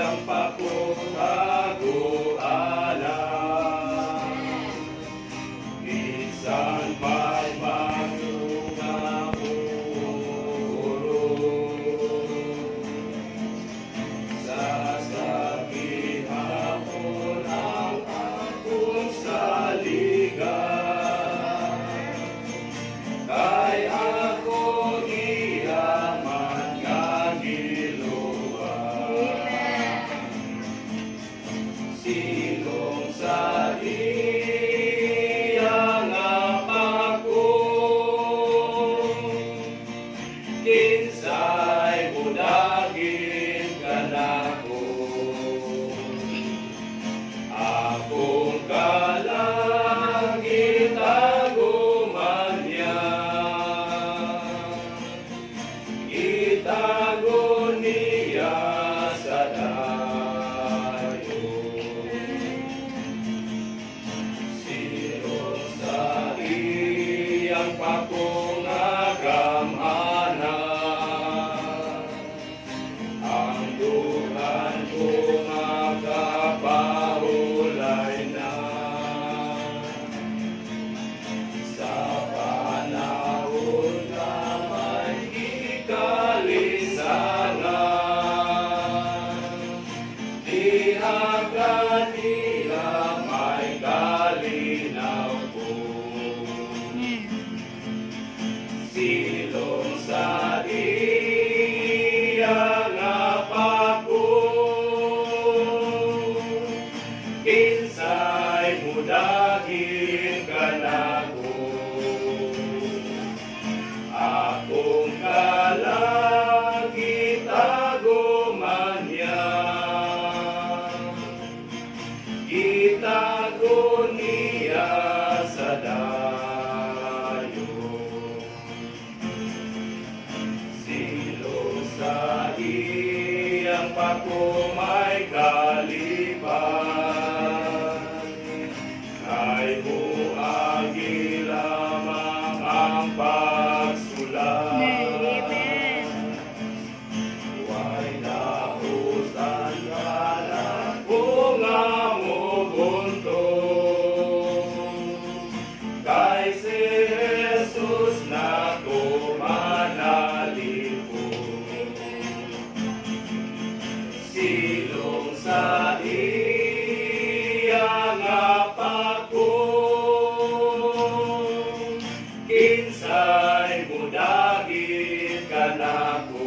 iyang pakuhaguala. Minsan may mga sasabihan ko ng akong saligan, kay ako iyaman nga giluwa. Silong sa iyang apako, kinsay budagin kanako. Akong kalangit aguman niya, itago niya sa dayo. Silong sa iyang pakungagamhanan, ang duhan ko magkapahulay na. Sa panahon na may ikalisangan, diha kanila may kalinaw ko. Silong sa iyang apako, kinsay mudagin kanako. Akong kalangit aguman niya, itago niya sa dayo. Silong sa iyang pako may kalipan, kay buagi lamang ang pagsulat. Huwag nautan ka na kung amubuntong, kay si Jesus na kumanalipon. Silong sa iyang apako, kinsay mudagin kanako.